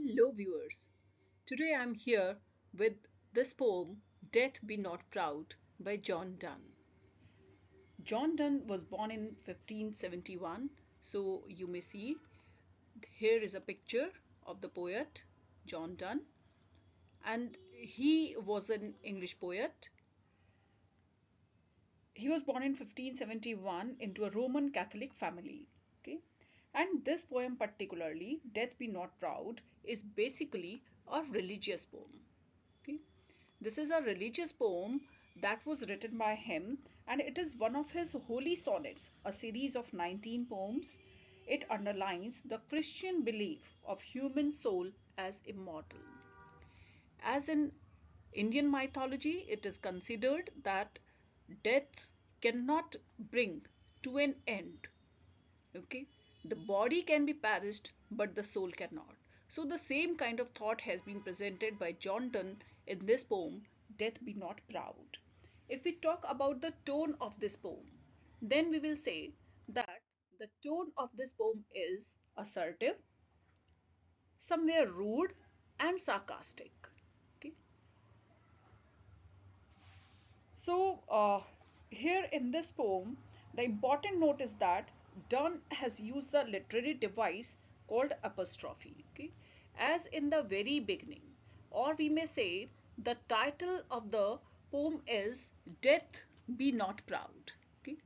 Hello, viewers. Today I'm here with this poem, Death Be Not Proud by John Donne. John Donne was born in 1571, so you may see here is a picture of the poet John Donne, and he was an English poet. He was born in 1571 into a Roman Catholic family. Okay, and this poem, particularly, Death Be Not Proud, is basically a religious poem. Okay, this is a religious poem that was written by him, and it is one of his holy sonnets, a series of 19 poems. It underlines the Christian belief of human soul as immortal. As in Indian mythology, it is considered that death cannot bring to an end. Okay, the body can be perished, but the soul cannot. So the same kind of thought has been presented by John Donne in this poem, Death Be Not Proud. If we talk about the tone of this poem, then we will say that the tone of this poem is assertive, somewhere rude, and sarcastic. Okay, so here in this poem, the important note is that Donne has used the literary device called apostrophe. Okay, as in the very beginning, or we may say the title of the poem is Death Be Not Proud. Okay,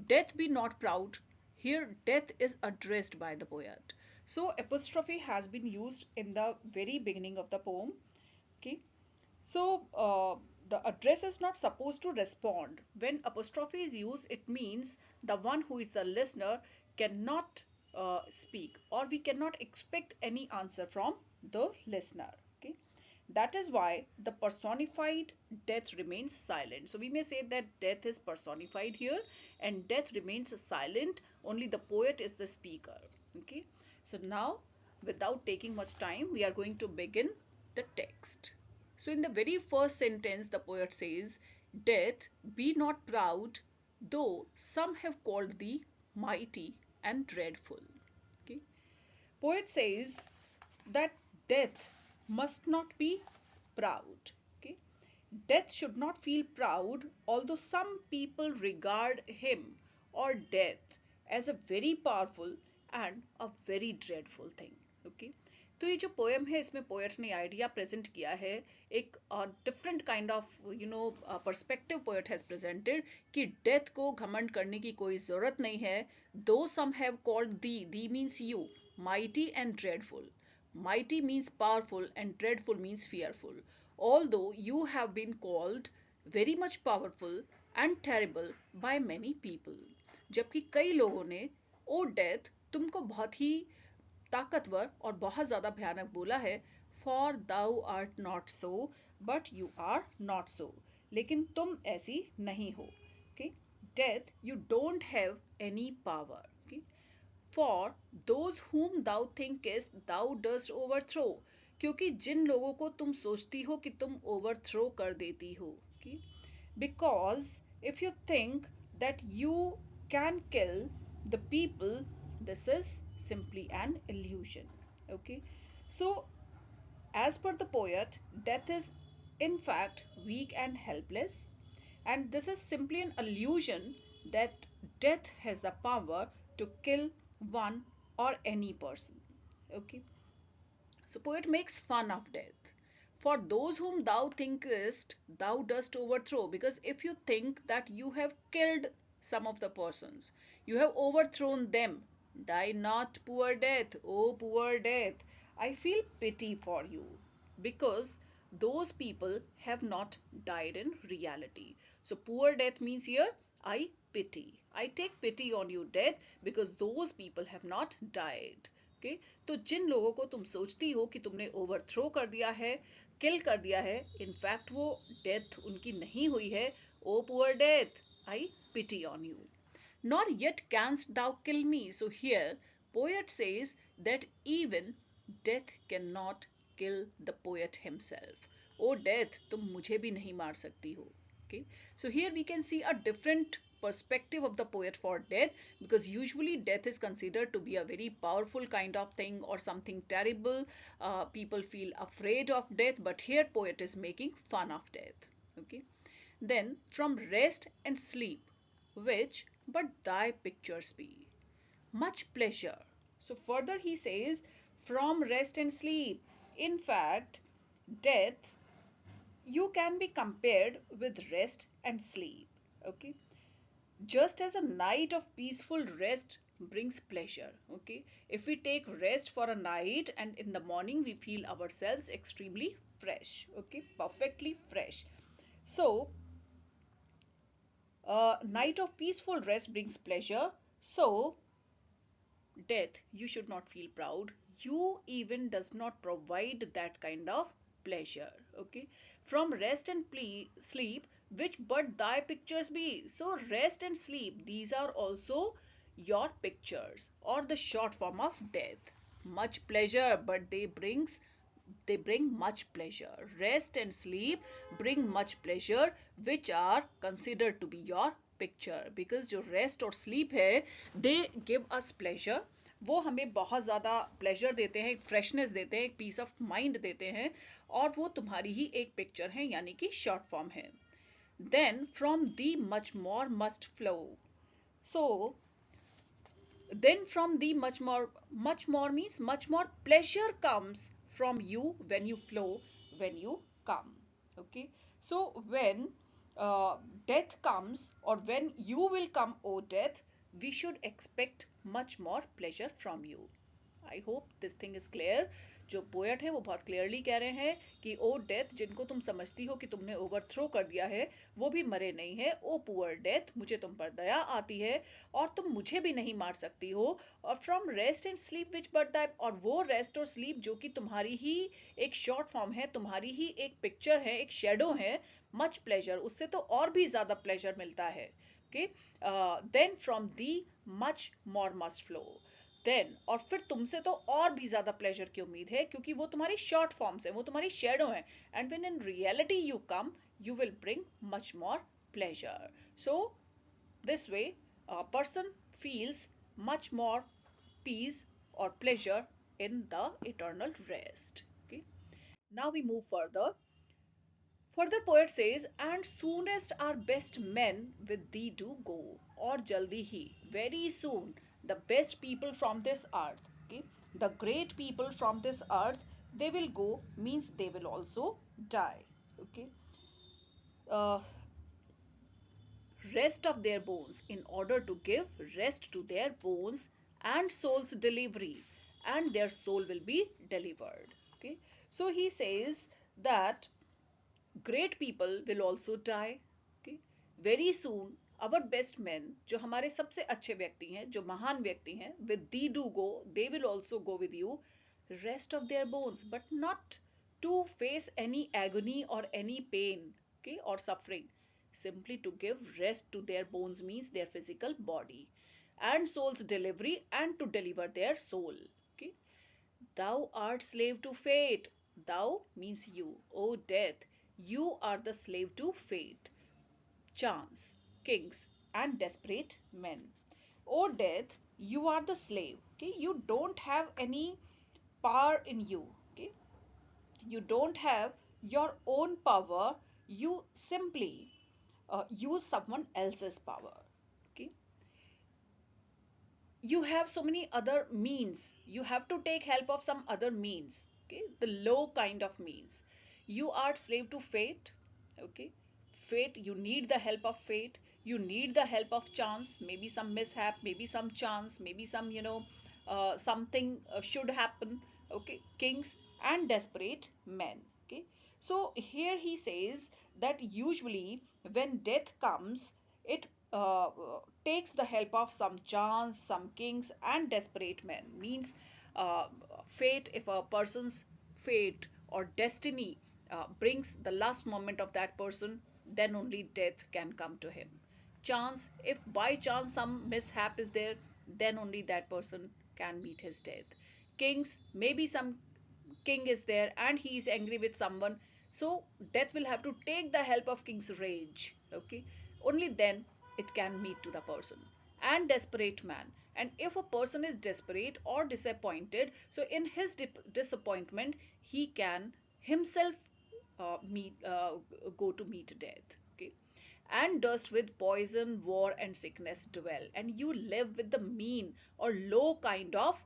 Death Be Not Proud. Here, death is addressed by the poet. So apostrophe has been used in the very beginning of the poem. Okay, so the address is not supposed to respond. When apostrophe is used, it means the one who is the listener cannot speak, or we cannot expect any answer from the listener. Okay, that is why the personified death remains silent. So we may say that death is personified here, and death remains silent. Only the poet is the speaker. Okay, so now without taking much time, we are going to begin the text. So in the very first sentence, the poet says, Death, be not proud, though some have called thee mighty and dreadful. Okay. Poet says that death must not be proud. Okay. Death should not feel proud, although some people regard him or death as a very powerful and a very dreadful thing. Okay. तो ये जो poem है इसमें poet ने idea present किया है एक different kind of perspective poet has presented कि डेथ को घमंड करने की कोई जरूरत नहीं है though some have called thee means you mighty and dreadful mighty means powerful and dreadful means fearful. Although you have been called very much powerful and terrible by many people. जबकि कई लोगों ने ओ डेथ तुमको बहुत ही ताकतवर और बहुत ज्यादा भयानक बोला है for thou art not so but you are not so लेकिन तुम ऐसी नहीं हो okay death you don't have any power okay for those whom thou thinkest thou dost overthrow क्योंकि जिन लोगों को तुम सोचती हो कि तुम ओवरथ्रो कर देती हो okay? Because if you think that you can kill the people, this is simply an illusion. Okay, so as per the poet, death is in fact weak and helpless, and this is simply an illusion that death has the power to kill one or any person. Okay, so poet makes fun of death. For those whom thou thinkest thou dost overthrow, because if you think that you have killed some of the persons, you have overthrown them, die not, poor death, oh poor death. I feel pity for you because those people have not died in reality. So poor death means here I pity. I take pity on you, death, because those people have not died. Okay? तो जिन लोगों को तुम सोचती हो कि तुमने overthrow कर दिया है किल कर दिया है इनफैक्ट वो डेथ उनकी नहीं हुई है O poor death I pity on you nor yet canst thou kill me. So here poet says that even death cannot kill the poet himself. Oh death, तुम मुझे भी नहीं मार सकती हो. Okay, so here we can see a different perspective of the poet for death, because usually death is considered to be a very powerful kind of thing or something terrible. People feel afraid of death, but here poet is making fun of death. Okay. Then from rest and sleep, which but thy pictures be, much pleasure. So further he says, from rest and sleep. In fact, death, you can be compared with rest and sleep. Okay. Just as a night of peaceful rest brings pleasure. Okay. If we take rest for a night and in the morning we feel ourselves extremely fresh. Okay. Perfectly fresh. So, night of peaceful rest brings pleasure. So, death, you should not feel proud. You even does not provide that kind of pleasure. Okay. From rest and sleep, which but thy pictures be. So rest and sleep, these are also your pictures or the short form of death. Much pleasure, but they bring much pleasure. Rest and sleep bring much pleasure, which are considered to be your picture, because जो rest और sleep है, they give us pleasure. वो हमें बहुत ज़्यादा pleasure देते हैं, एक फ्रेशनेस देते हैं, एक पीस ऑफ माइंड देते हैं, और वो तुम्हारी ही एक पिक्चर है, यानी कि शॉर्ट फॉर्म है. Then from thee much more must flow. So then from the much more means much more pleasure comes from you when you flow, when you come. Okay. So when death comes, or when you will come, O death, we should expect much more pleasure from you. I hope this thing is clear. जो poet है वो बहुत clearly कह रहे हैं कि O death, जिनको तुम समझती हो कि तुमने ओवरथ्रो कर दिया है, वो भी मरे नहीं है. ओ पुअर डेथ, मुझे तुम पर दया आती है और तुम मुझे भी नहीं मार सकती हो. और from rest and sleep which but that, और वो रेस्ट और स्लीप जो कि तुम्हारी ही एक शॉर्ट फॉर्म है, तुम्हारी ही एक पिक्चर है, एक शेडो है. मच प्लेजर, उससे तो और भी ज्यादा प्लेजर मिलता है. Okay. Then from thee much more must flow. Then, और फिर तुमसे तो और भी ज्यादा प्लेजर की उम्मीद है, क्योंकि वो तुम्हारी शॉर्ट फॉर्म्स है, वो तुम्हारी शेडो है. And when in reality you come, you will bring much more pleasure. So this way a person feels much more peace or pleasure in the eternal rest. Okay. Now we move further. Further poet says, and soonest our best men with thee do go, or jaldi hi, very soon, the best people from this earth, okay, the great people from this earth, they will go, means they will also die. Okay. Uh, Rest of their bones, in order to give rest to their bones and soul's delivery, and their soul will be delivered. Okay. So he says that great people will also die. Okay. Very soon our best men, जो हमारे सबसे अच्छे व्यक्ति हैं, जो महान व्यक्ति हैं, with thee do go, they will also go with you. Rest of their bones, but not to face any agony or any pain, okay, or suffering. Simply to give rest to their bones means their physical body, and soul's delivery, and to deliver their soul. Okay. Thou art slave to fate. Thou means you, O death. You are the slave to fate, chance, kings, and desperate men. O death, you are the slave. Okay, you don't have any power in you. Okay, you don't have your own power. You simply use someone else's power. Okay, you have so many other means, you have to take help of some other means. Okay, the low kind of means. You are slave to fate. Okay. Fate, you need the help of fate, you need the help of chance, maybe some mishap, maybe some chance, maybe some, something should happen. Okay. Kings and desperate men. Okay. So here he says that usually when death comes, it takes the help of some chance, some kings, and desperate men. Means uh, fate, if a person's fate or destiny brings the last moment of that person, then only death can come to him. Chance, if by chance some mishap is there, then only that person can meet his death. Kings, maybe some king is there and he is angry with someone, so death will have to take the help of king's rage. Okay. Only then it can mean to the person. And desperate man. And if a person is desperate or disappointed, so in his disappointment, he can himself meet go to meet death. Okay. And dust with poison, war, and sickness dwell. And you live with the mean or low kind of,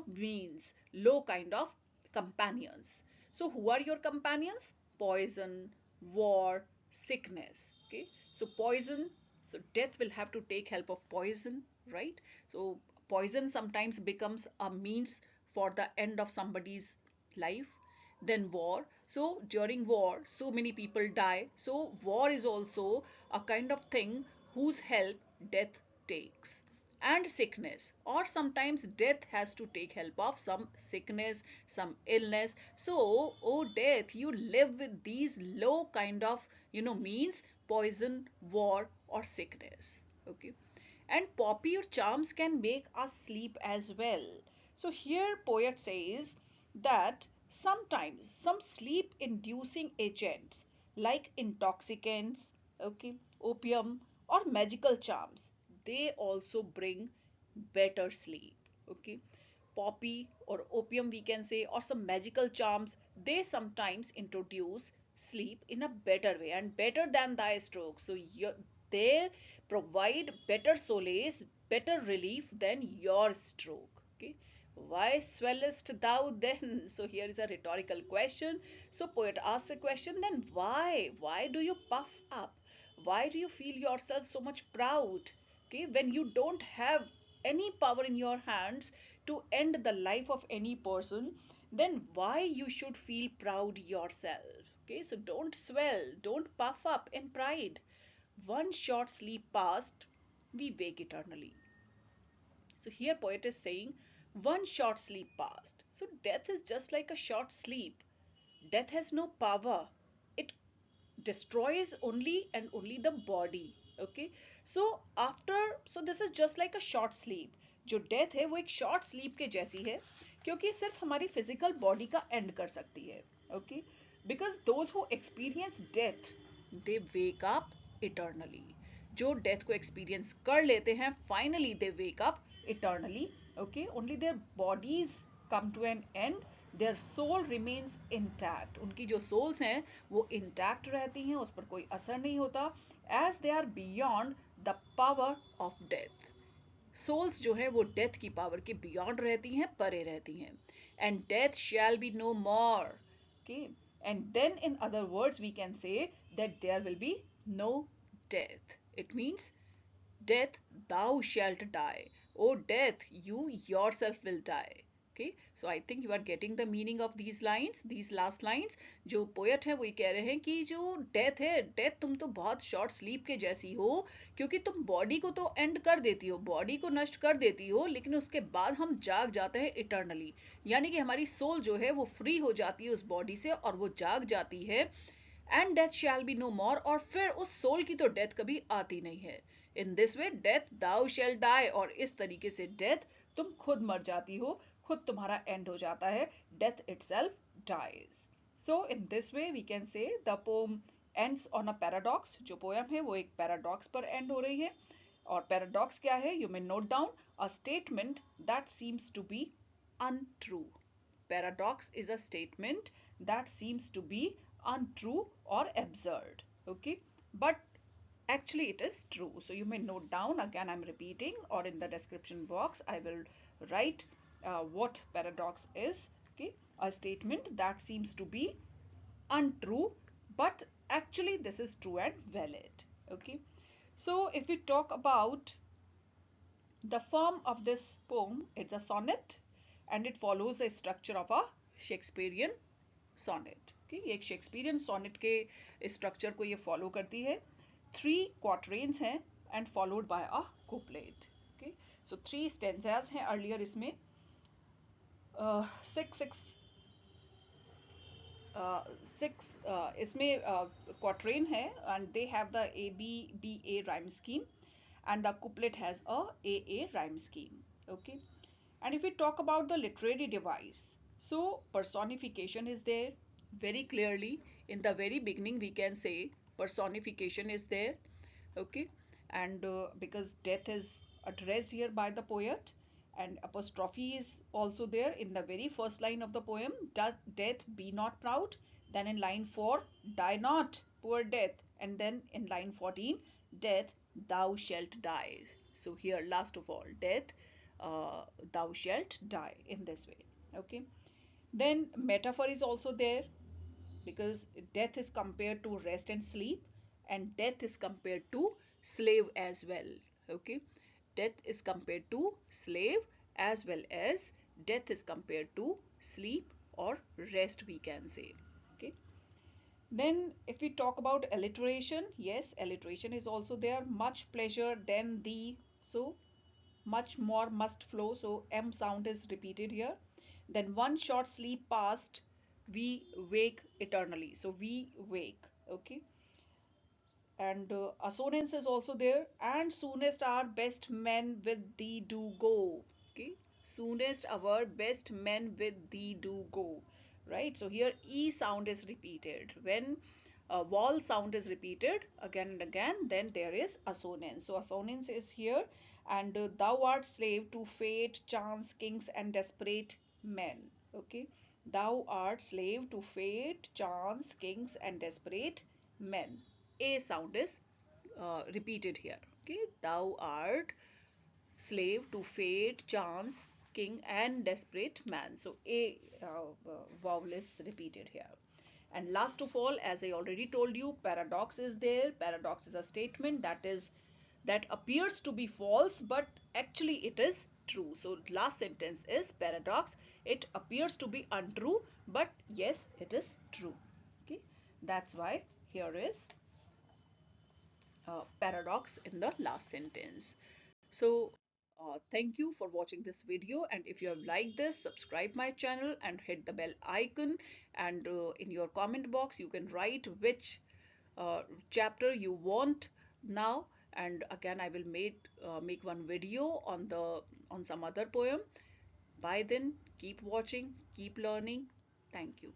means, low kind of companions. So, who are your companions? Poison, war, sickness. Okay. So, poison, so death will have to take help of poison, right? So, poison sometimes becomes a means for the end of somebody's life. Then war. So during war, so many people die. So war is also a kind of thing whose help death takes. And sickness, or sometimes death has to take help of some sickness, some illness. So, oh death, you live with these low kind of, means poison, war, or sickness. Okay. And poppy or charms can make us sleep as well. So here poet says that sometimes some sleep inducing agents like intoxicants, okay, opium, or magical charms, they also bring better sleep. Okay. Poppy or opium, we can say, or some magical charms, they sometimes introduce sleep in a better way and better than thy stroke. So they provide better solace, better relief than your stroke. Okay. Why swellest thou then? So here is a rhetorical question. So poet asks a question, then why do you puff up? Why do you feel yourself so much proud? Okay, when you don't have any power in your hands to end the life of any person, then why you should feel proud yourself? Okay, so don't swell, don't puff up in pride. One short sleep past, we wake eternally. So here poet is saying one short sleep past. So death is just like a short sleep. Death has no power. It destroys only and only the body. Okay. So after, so this is just like a short sleep. जो death है वो एक short sleep के जैसी है, क्योंकि सिर्फ हमारी फिजिकल बॉडी का एंड कर सकती है. Okay. Because those who experience death, they wake up eternally. जो डेथ को एक्सपीरियंस कर लेते हैं, finally they wake up eternally. Okay. Only their bodies come to an end, their soul remains intact. उनकी जो souls हैं वो intact रहती हैं, उस पर कोई असर नहीं होता, as they are beyond the power of death. Souls जो है वो डेथ की पावर के बियॉन्ड रहती हैं, परे रहती हैं. And death shall be no more. Okay. And then in other words we can say that there will be no death. It means death, thou shalt die. O death, you yourself will die. Okay, so I think you are getting the meaning of these lines, these last lines. जो poet है वो ये कह रहे हैं कि जो death है, डेथ तुम तो बहुत शॉर्ट स्लीप के जैसी हो, क्योंकि तुम बॉडी को तो एंड कर देती हो, बॉडी को नष्ट कर देती हो, लेकिन उसके बाद हम जाग जाते हैं इटर्नली. यानी कि हमारी सोल जो है वो फ्री हो जाती है उस बॉडी से और वो जाग जाती है. And death shall be no more, और फिर उस सोल की तो डेथ कभी आती नहीं है. In this way death thou shall die, और इस तरीके से डेथ, तुम खुद मर जाती हो, खुद तुम्हारा एंड हो जाता है. Death itself dies. So in this way we can say the poem ends on a paradox. जो पोयम है वो एक पैराडॉक्स पर एंड हो रही है. और पैराडॉक्स क्या है? You may note down a statement that seems to be untrue. Paradox is a statement that seems to be untrue or absurd. Okay, but actually it is true. So you may note down, again I'm repeating, or in the description box I will write what paradox is. Okay, a statement that seems to be untrue, but actually this is true and valid. Okay, so if we talk about the form of this poem, it's a sonnet and it follows the structure of a Shakespearean sonnet. Okay, ये एक Shakespearean sonnet के structure को ये follow करती है. 3 quatrains हैं and followed by a couplet. Okay, so 3 stanzas हैं earlier इसमें. 6 इसमें क्वार्टरेन है and they have the A B B A rhyme scheme and the couplet has a AA rhyme scheme. Okay, and if we talk about the literary device, so personification is there very clearly. In the very beginning we can say personification is there. Okay, and because death is addressed here by the poet, and apostrophe is also there in the very first line of the poem, death be not proud. Then in line 4, die not, poor death. And then in line 14, death, thou shalt die. So here, last of all, death, thou shalt die, in this way. Okay. Then metaphor is also there, because death is compared to rest and sleep, and death is compared to slave as well. Okay, death is compared to slave, as well as death is compared to sleep or rest, we can say. Okay, then if we talk about alliteration, yes, alliteration is also there. Much pleasure than thee, so much more must flow, so m sound is repeated here. Then one short sleep past, we wake eternally, so we wake. Okay, and assonance is also there. And soonest our best men with thee do go. Okay, soonest our best men with thee do go, right? So here e sound is repeated. When vowel sound is repeated again and again, then there is assonance. So assonance is here. And thou art slave to fate, chance, kings, and desperate men. Okay, thou art slave to fate, chance, kings, and desperate men. A sound is repeated here. Okay, thou art slave to fate, chance, king, and desperate man. So a vowel is repeated here. And last of all, as I already told you, paradox is there. Paradox is a statement that appears to be false, but actually it is true. So last sentence is paradox. It appears to be untrue, but yes, it is true. Okay, that's why here is paradox in the last sentence. So thank you for watching this video, and if you have liked this, subscribe my channel and hit the bell icon. And in your comment box you can write which chapter you want now, and again I will make one video on some other poem. By then, keep watching, keep learning. Thank you.